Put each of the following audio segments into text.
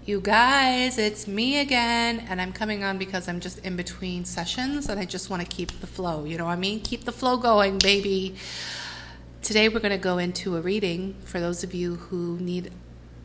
You guys, it's me again, and I'm coming on because I'm just in between sessions and I just want to keep the flow, you know what I mean? Keep the flow going, baby. Today we're going to go into a reading for those of you who need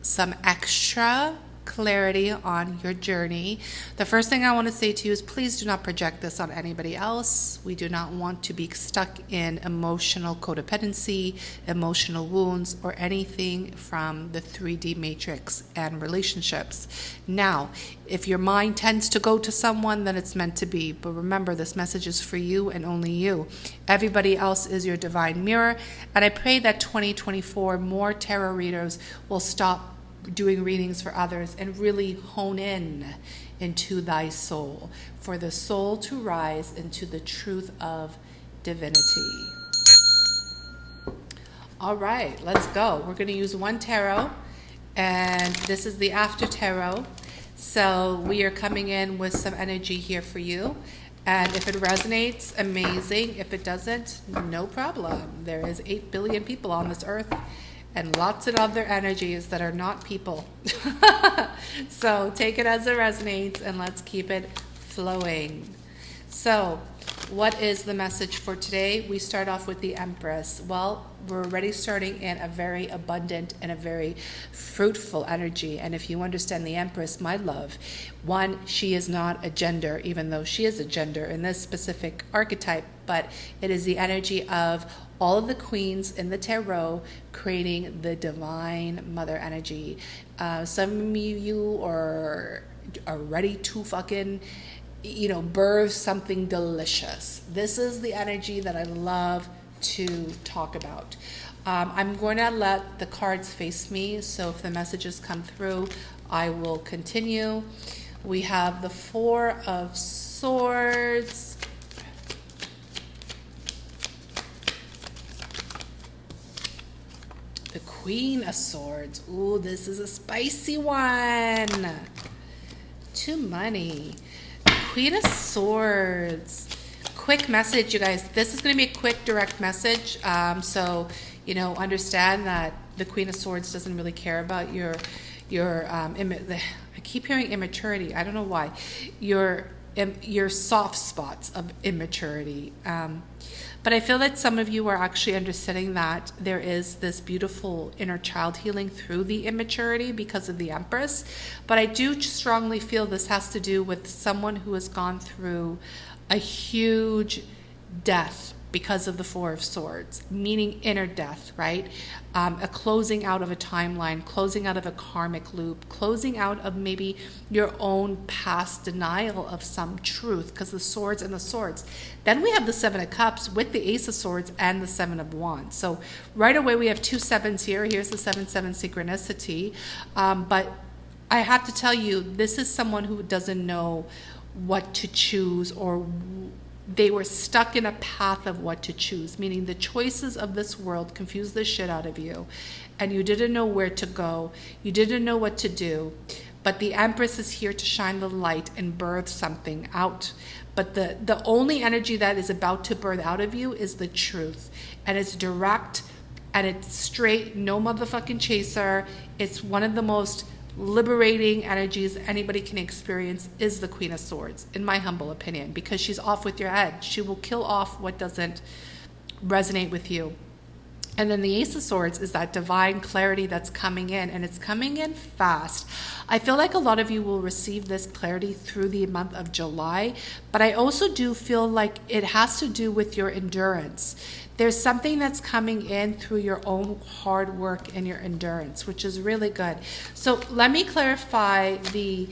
some extra clarity on your journey. The first thing I want to say to you is please do not project this on anybody else. We do not want to be stuck in emotional codependency, emotional wounds, or anything from the 3D matrix and relationships. Now, if your mind tends to go to someone, then it's meant to be. But remember, this message is for you and only you. Everybody else is your divine mirror. And I pray that 2024 more tarot readers will stop doing readings for others and really hone in into thy soul, for the soul to rise into the truth of divinity. All right, let's go. We're going to use one tarot, and this is the after tarot. So we are coming in with some energy here for you. And if it resonates, amazing. If it doesn't, no problem. There is 8 billion people on this earth and lots of other energies that are not people. So take it as it resonates and let's keep it flowing. So what is the message for today? We start off with the Empress. Well, we're already starting in a very abundant and a very fruitful energy. And if you understand the Empress, my love, one, she is not a gender, even though she is a gender in this specific archetype, but it is the energy of all of the queens in the tarot creating the divine mother energy. Some of you are ready to fucking birth something delicious. This is the energy that I love to talk about. I'm going to let the cards face me, so if the messages come through, I will continue. We have the 4 of Swords, the Queen of Swords. Ooh, this is a spicy one. 2 money. Queen of Swords. Quick message, you guys. This is going to be a quick, direct message. So, understand that the Queen of Swords doesn't really care about your I keep hearing immaturity. I don't know why. Your soft spots of immaturity. But I feel that some of you are actually understanding that there is this beautiful inner child healing through the immaturity because of the Empress. But I do strongly feel this has to do with someone who has gone through a huge death because of the 4 of Swords, meaning inner death, right? A closing out of a timeline, closing out of a karmic loop, closing out of maybe your own past denial of some truth, because the Swords and the Swords. Then we have the 7 of Cups with the Ace of Swords and the 7 of Wands. So right away we have 2 sevens here. Here's the 7-7 synchronicity. But I have to tell you, this is someone who doesn't know what to choose, or they were stuck in a path of what to choose, meaning the choices of this world confused the shit out of you and you didn't know where to go, you didn't know what to do. But the Empress is here to shine the light and birth something out. But the only energy that is about to birth out of you is the truth, and it's direct and it's straight, no motherfucking chaser. It's one of the most liberating energies anybody can experience is the Queen of Swords, in my humble opinion, because she's off with your head. She will kill off what doesn't resonate with you. And then the Ace of Swords is that divine clarity that's coming in, and it's coming in fast. I feel like a lot of you will receive this clarity through the month of July, but I also do feel like it has to do with your endurance. There's something that's coming in through your own hard work and your endurance, which is really good. So let me clarify the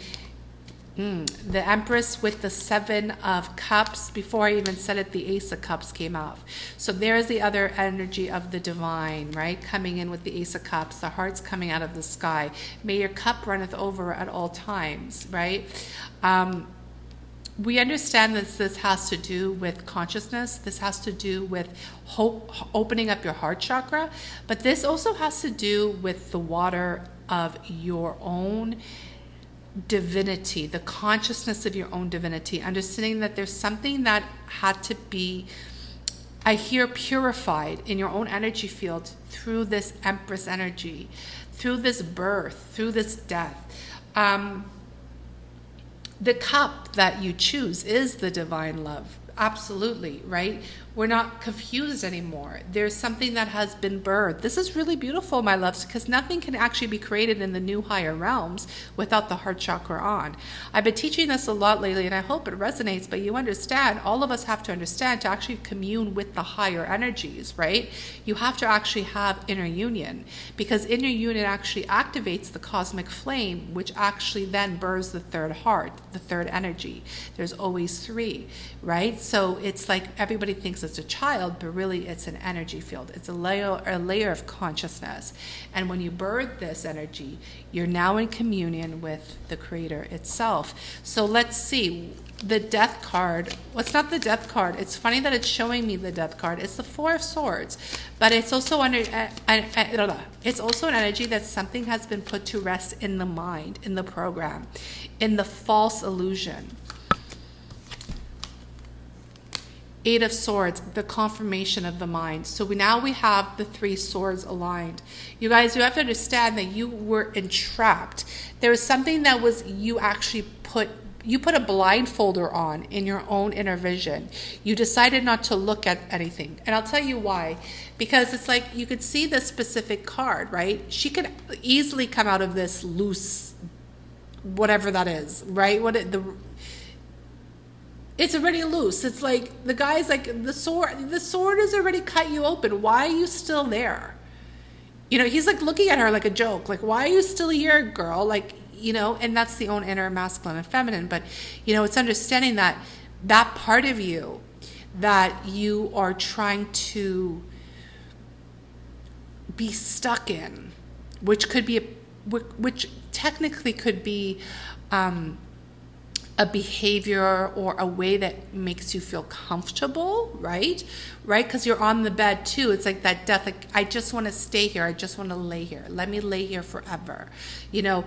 Empress with the 7 of Cups. Before I even said it, the Ace of Cups came out. So there's the other energy of the divine, right? Coming in with the Ace of Cups, the heart's coming out of the sky. May your cup runneth over at all times, right? We understand that this has to do with consciousness. This has to do with hope, opening up your heart chakra. But this also has to do with the water of your own divinity, the consciousness of your own divinity, understanding that there's something that had to be, I hear, purified in your own energy field through this Empress energy, through this birth, through this death. The cup that you choose is the divine love. Absolutely, right? We're not confused anymore. There's something that has been birthed. This is really beautiful, my loves, because nothing can actually be created in the new higher realms without the heart chakra on. I've been teaching this a lot lately, and I hope it resonates, but you understand, all of us have to understand to actually commune with the higher energies, right? You have to actually have inner union, because inner union actually activates the cosmic flame, which actually then burns the third heart, the third energy. There's always three, right? So it's like everybody thinks it's a child, but really it's an energy field. It's a layer of consciousness. And when you birth this energy, you're now in communion with the creator itself. So let's see, the death card. Well, it's not the death card. It's funny that it's showing me the death card. It's the Four of Swords, but it's also it's also an energy that something has been put to rest in the mind, in the program, in the false illusion. Eight of Swords, the confirmation of the mind. So now we have the three swords aligned. You guys, you have to understand that you were entrapped. There was something that was, you put a blindfolder on in your own inner vision. You decided not to look at anything. And I'll tell you why. Because it's like, you could see this specific card, right? She could easily come out of this loose, whatever that is, right? It's already loose. It's like the guy's like, the sword has already cut you open. Why are you still there? You know, he's like looking at her like a joke. Like, why are you still here, girl? Like, you know, and that's the own inner masculine and feminine. But, you know, it's understanding that part of you that you are trying to be stuck in, which technically could be, a behavior or a way that makes you feel comfortable, right? Because you're on the bed too. It's like that death, like, I just want to stay here. I just want to lay here. Let me lay here forever, you know?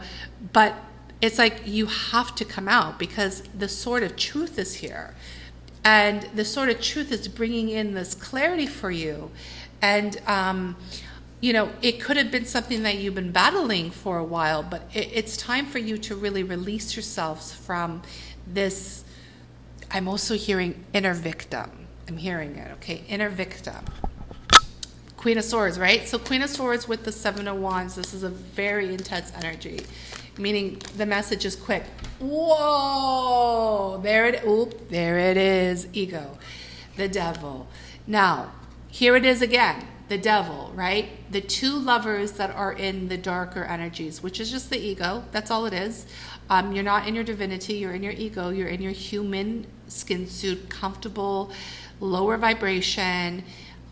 But it's like you have to come out because the sword of truth is here. And the sword of truth is bringing in this clarity for you. And, you know, it could have been something that you've been battling for a while, but it's time for you to really release yourselves from this. I'm also hearing inner victim. I'm hearing it, okay? Inner victim. Queen of Swords, right? So Queen of Swords with the Seven of Wands. This is a very intense energy, meaning the message is quick. Whoa! There it is. Ego. The devil. Now, here it is again. The devil, right? The two lovers that are in the darker energies, which is just the ego. That's all it is. You're not in your divinity. You're in your ego. You're in your human skin suit, comfortable, lower vibration.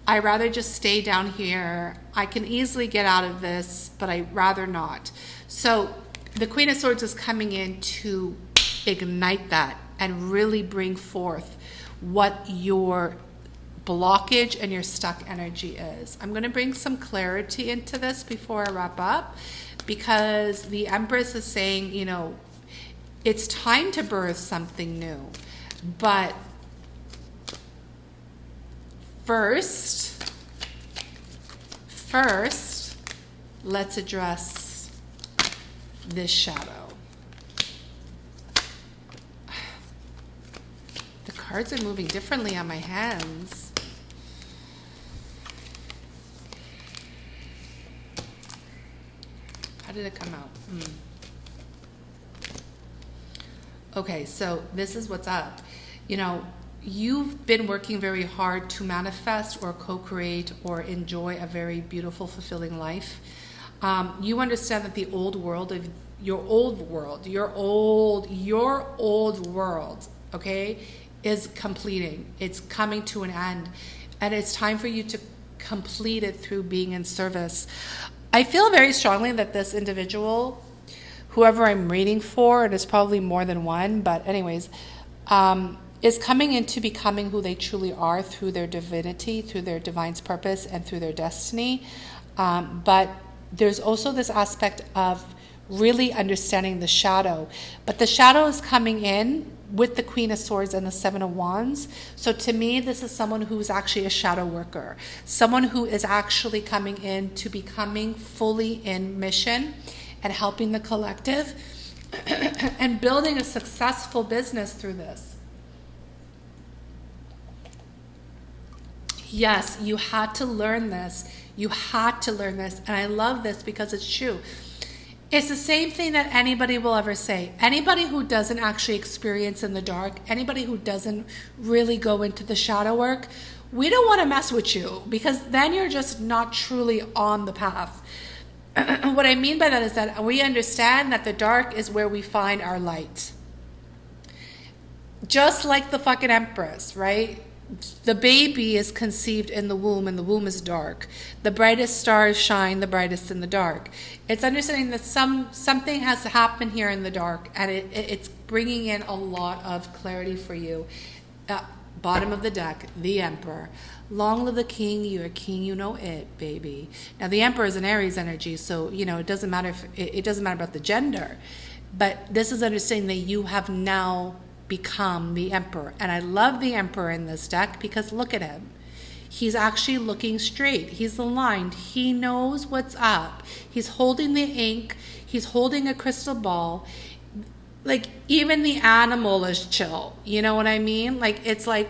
I'd rather just stay down here. I can easily get out of this, but I'd rather not. So the Queen of Swords is coming in to ignite that and really bring forth what your blockage and your stuck energy is. I'm going to bring some clarity into this before I wrap up, because the Empress is saying, you know, it's time to birth something new. But first, let's address this shadow. The cards are moving differently on my hands. How did it come out? Okay, so this is what's up. You know, you've been working very hard to manifest or co-create or enjoy a very beautiful, fulfilling life. You understand that the old world of your old world, okay, is completing. It's coming to an end, and it's time for you to complete it through being in service. I feel very strongly that this individual, whoever I'm reading for, and it's probably more than one, but anyways, is coming into becoming who they truly are through their divinity, through their divinespurpose, and through their destiny. But there's also this aspect of really understanding the shadow. But the shadow is coming in with the Queen of Swords and the Seven of Wands. So to me, this is someone who's actually a shadow worker. Someone who is actually coming in to becoming fully in mission and helping the collective and building a successful business through this. Yes, you had to learn this. You had to learn this. And I love this because it's true. It's the same thing that anybody will ever say. Anybody who doesn't actually experience in the dark, anybody who doesn't really go into the shadow work, we don't want to mess with you, because then you're just not truly on the path. What I mean by that is that we understand that the dark is where we find our light. Just like the fucking Empress, right? The baby is conceived in the womb, and the womb is dark. The brightest stars shine the brightest in the dark. It's understanding that something has happened here in the dark, and it's bringing in a lot of clarity for you. Bottom of the deck, the Emperor. Long live the king, you're a king, you know it, baby. Now the Emperor is an Aries energy, so it doesn't matter if it doesn't matter about the gender. But this is understanding that you have now become the Emperor. And I love the Emperor in this deck because look at him. He's actually looking straight. He's aligned. He knows what's up. He's holding the ink. He's holding a crystal ball. Like, even the animal is chill. You know what I mean? Like, it's like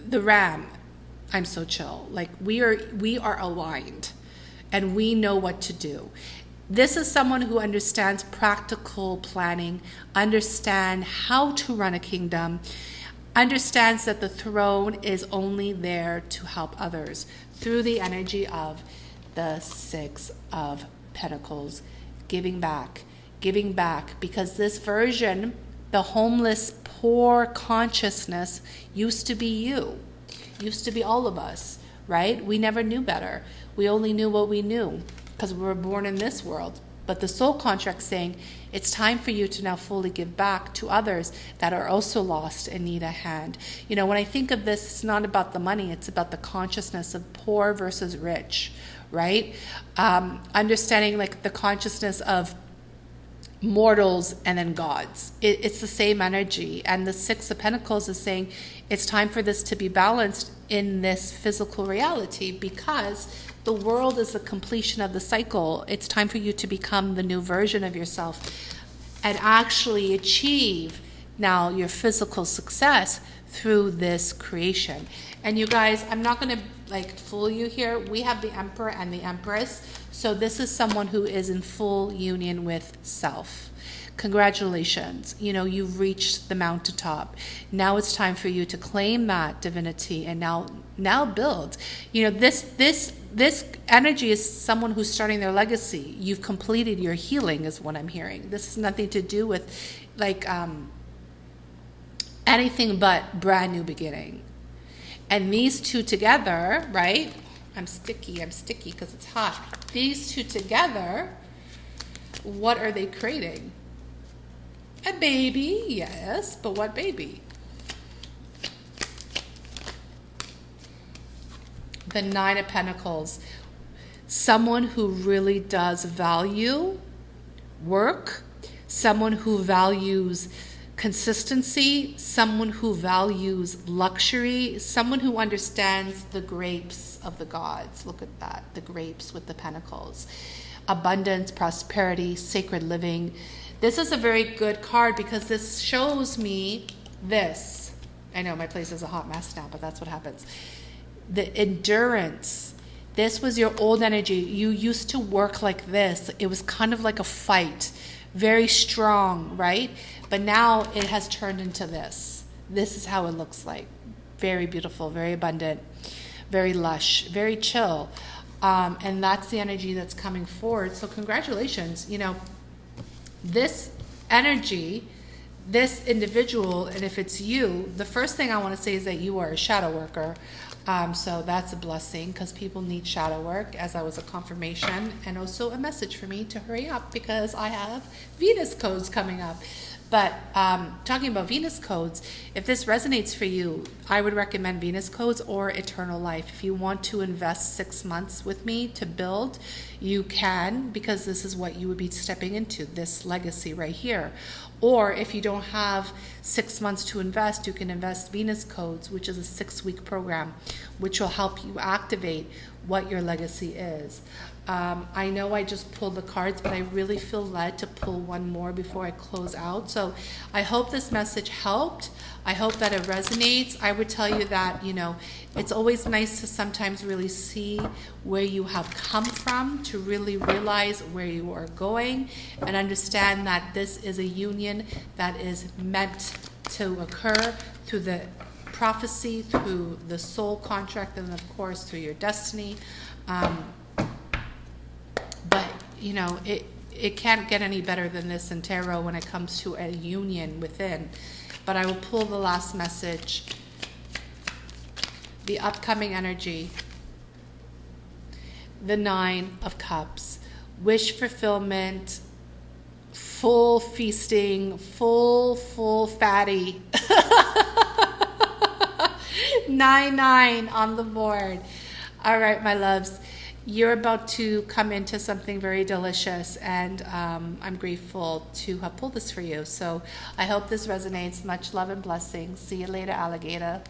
the ram. I'm so chill. Like, we are aligned, and we know what to do. This is someone who understands practical planning, understands how to run a kingdom, understands that the throne is only there to help others through the energy of the Six of Pentacles, giving back, because this version, the homeless, poor consciousness, used to be you, used to be all of us, right? We never knew better. We only knew what we knew because we were born in this world. But the soul contract saying it's time for you to now fully give back to others that are also lost and need a hand. When I think of this, it's not about the money, it's about the consciousness of poor versus rich, right? Understanding like the consciousness of mortals and then gods. It's the same energy. And the Six of Pentacles is saying it's time for this to be balanced in this physical reality, because the world is the completion of the cycle. It's time for you to become the new version of yourself and actually achieve now your physical success through this creation. And you guys, I'm not going to fool you here. We have the Emperor and the Empress. So this is someone who is in full union with self. Congratulations. You've reached the mountaintop. Now it's time for you to claim that divinity and now build. This energy is someone who's starting their legacy. You've completed your healing is what I'm hearing. This has nothing to do with anything but brand new beginning. And these two together, right? I'm sticky because it's hot. These two together, what are they creating? A baby, yes, but what baby? The Nine of Pentacles. Someone who really does value work, someone who values consistency, someone who values luxury, someone who understands the grapes of the gods. Look at that, the grapes with the pentacles. Abundance, prosperity, sacred living. This is a very good card because this shows me this. I know my place is a hot mess now, but that's what happens. The endurance. This was your old energy. You used to work like this. It was kind of like a fight. Very strong, right? But now it has turned into this. This is how it looks like. Very beautiful, very abundant, very lush, very chill. And that's the energy that's coming forward. So congratulations. This energy, this individual, and if it's you, the first thing I want to say is that you are a shadow worker. So that's a blessing because people need shadow work, as I was a confirmation and also a message for me to hurry up because I have Venus codes coming up. But talking about Venus codes, if this resonates for you, I would recommend Venus codes or Eternal Life. If you want to invest 6 months with me to build, you can, because this is what you would be stepping into, this legacy right here. Or if you don't have 6 months to invest, you can invest Venus codes, which is a 6-week program, which will help you activate what your legacy is. I know I just pulled the cards, but I really feel led to pull one more before I close out. So I hope this message helped. I hope that it resonates. I would tell you that, you know, it's always nice to sometimes really see where you have come from, to really realize where you are going, and understand that this is a union that is meant to occur through the prophecy, through the soul contract, and of course through your destiny. But you know, it can't get any better than this in tarot when it comes to a union within. But I will pull the last message, the upcoming energy, the 9 of Cups, wish fulfillment, full feasting, full fatty. 9 on the board. All right, my loves, you're about to come into something very delicious, and I'm grateful to have pulled this for you. So I hope this resonates. Much love and blessings. See you later, alligator.